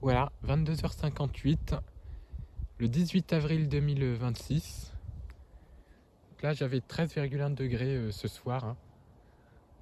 Voilà, 22h58, le 18 avril 2026. Donc là, j'avais 13,1 degrés ce soir hein,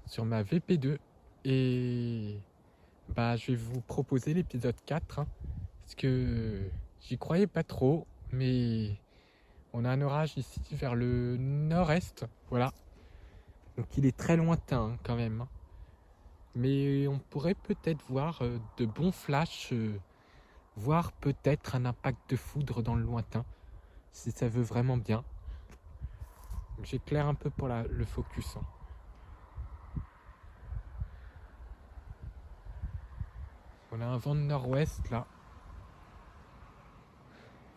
sur ma VP2. Et je vais vous proposer l'épisode 4. Hein, parce que j'y croyais pas trop, mais on a un orage ici vers le nord-est. Voilà. Donc il est très lointain hein, quand même. Hein. Mais on pourrait peut-être voir de bons flashs, voire peut-être un impact de foudre dans le lointain, si ça veut vraiment bien. J'éclaire un peu pour le focus. Hein. On a un vent de nord-ouest là,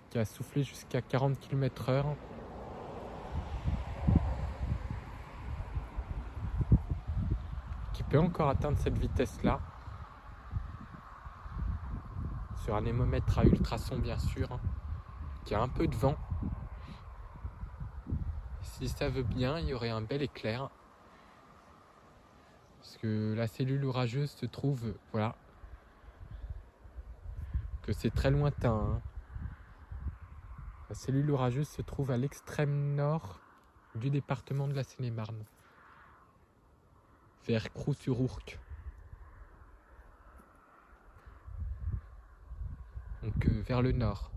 qui a soufflé jusqu'à 40 km/h. Qui peut encore atteindre cette vitesse-là. Sur un anémomètre à ultrasons bien sûr. Hein, qui a un peu de vent. Si ça veut bien, il y aurait un bel éclair. Parce que la cellule orageuse se trouve, voilà, que c'est très lointain. Hein. La cellule orageuse se trouve à l'extrême nord du département de la Seine-et-Marne, vers Crous-sur-Ourcq. Donc vers le nord.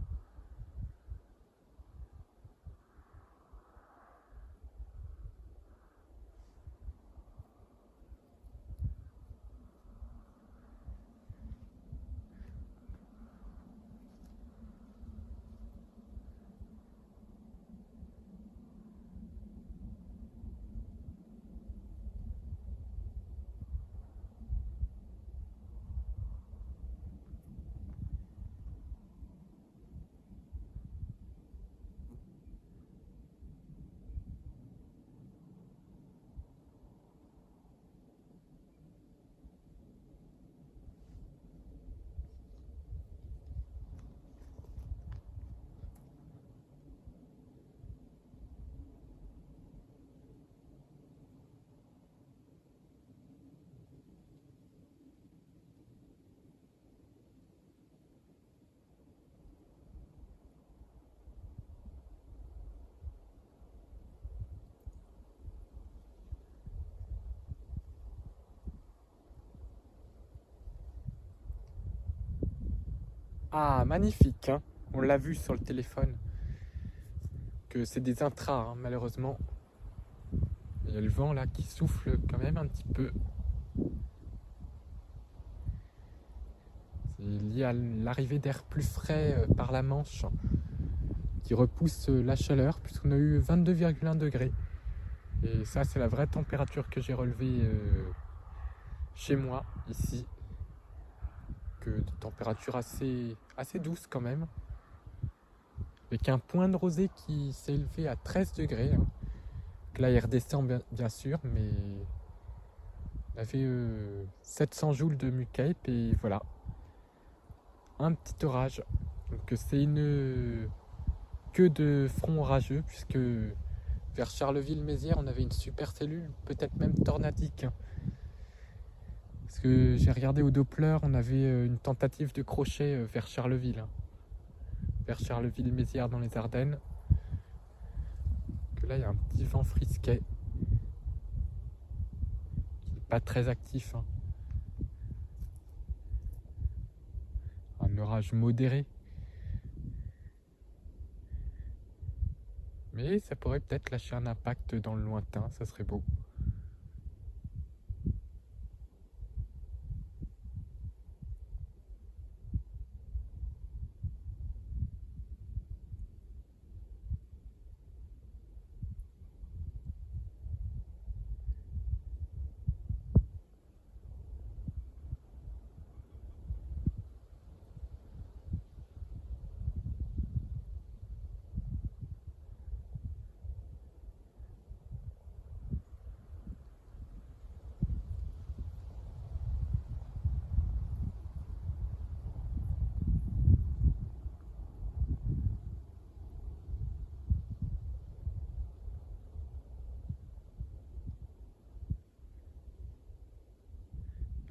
Ah, magnifique, hein. On l'a vu sur le téléphone, que c'est des intras, hein, malheureusement. Il y a le vent là qui souffle quand même un petit peu. C'est lié à l'arrivée d'air plus frais par la Manche, qui repousse la chaleur, puisqu'on a eu 22,1 degrés. Et ça, c'est la vraie température que j'ai relevée chez moi, ici. Que de température assez douce quand même. Avec un point de rosée qui s'est élevé à 13 degrés. Hein. Là, il redescend bien sûr, mais on avait 700 joules de Mucape et voilà. Un petit orage. Donc c'est une queue de front orageux, puisque vers Charleville-Mézières, on avait une super cellule, peut-être même tornadique. Hein. Parce que j'ai regardé au Doppler, on avait une tentative de crochet vers Charleville. Hein. Vers Charleville-Mézières dans les Ardennes. Que là, il y a un petit vent frisquet. Qui n'est pas très actif. Hein. Un orage modéré. Mais ça pourrait peut-être lâcher un impact dans le lointain, ça serait beau.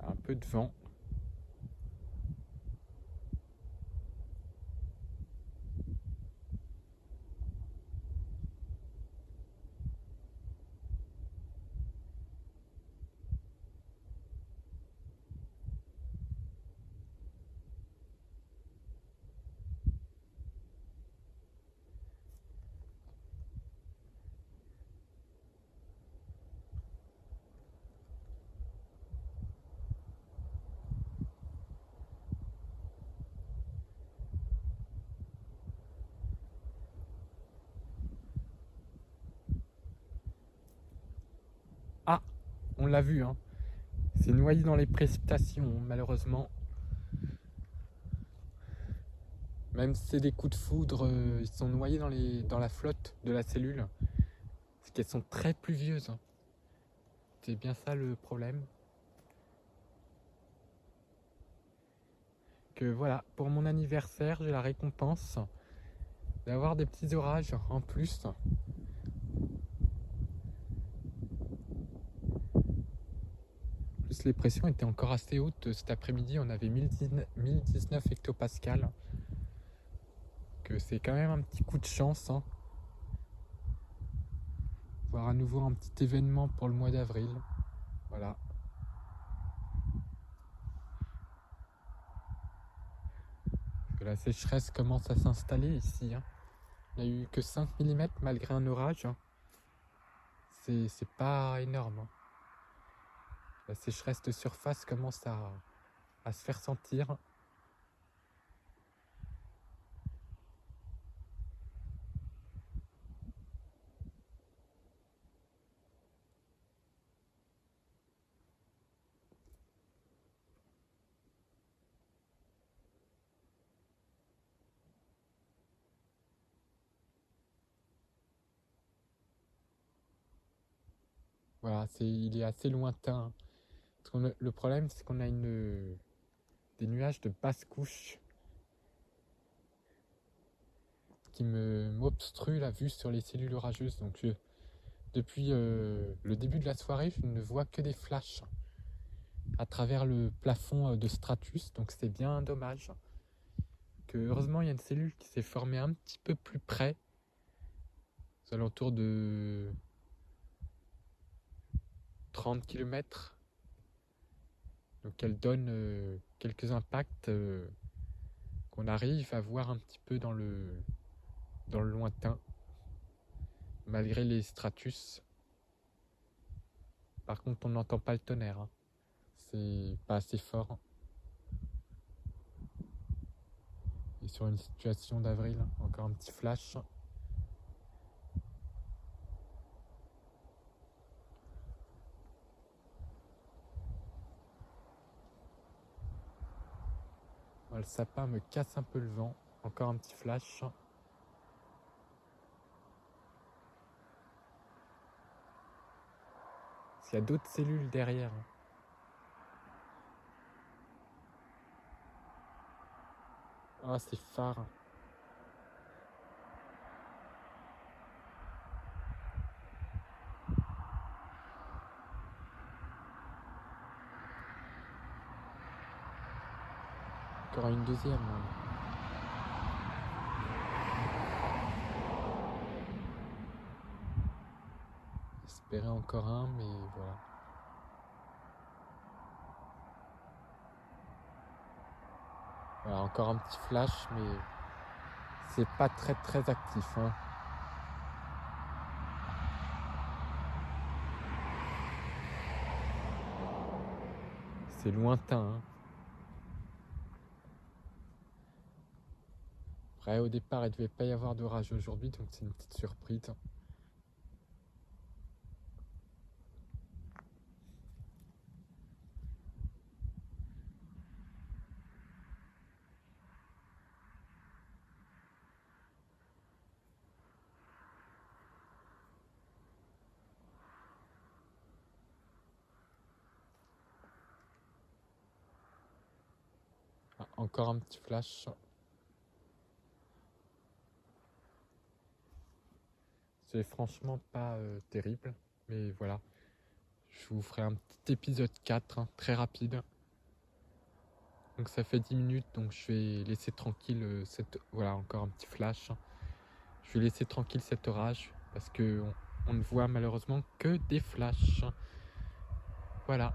Un peu de vent. on l'a vu, hein. C'est noyé dans les précipitations, malheureusement. Même si c'est des coups de foudre, ils sont noyés dans la flotte de la cellule. C'est qu'elles sont très pluvieuses, hein. C'est bien ça le problème. Que voilà, pour mon anniversaire, j'ai la récompense d'avoir des petits orages en plus. Plus les pressions étaient encore assez hautes cet après-midi, on avait 1019 hectopascales. Que c'est quand même un petit coup de chance, hein. Voir à nouveau un petit événement pour le mois d'avril. Voilà. Que la sécheresse commence à s'installer ici, hein. Il n'y a eu que 5 mm malgré un orage. C'est pas énorme, hein. La sécheresse de surface commence à se faire sentir. Voilà, il est assez lointain. Le problème, c'est qu'on a des nuages de basse couche qui m'obstruent la vue sur les cellules orageuses. Donc depuis le début de la soirée, je ne vois que des flashs à travers le plafond de stratus. Donc c'est bien dommage. Heureusement, il y a une cellule qui s'est formée un petit peu plus près, aux alentours de 30 km. Donc elle donne quelques impacts qu'on arrive à voir un petit peu dans le lointain, malgré les stratus. Par contre, on n'entend pas le tonnerre, hein. C'est pas assez fort. Et sur une situation d'avril, encore un petit flash. Le sapin me casse un peu le vent. Encore un petit flash. Il y a d'autres cellules derrière. Ah, c'est phare. Encore une deuxième. J'espérais encore un, mais voilà. Voilà, encore un petit flash, mais c'est pas très très actif, hein. C'est lointain, hein. Après, au départ, il devait pas y avoir d'orage aujourd'hui, donc c'est une petite surprise. Ah, encore un petit flash. C'est franchement pas terrible, mais voilà. Je vous ferai un petit épisode 4, hein, très rapide. Donc ça fait 10 minutes, donc je vais laisser tranquille voilà, encore un petit flash. Je vais laisser tranquille cet orage, parce qu'on ne voit malheureusement que des flashs. Voilà.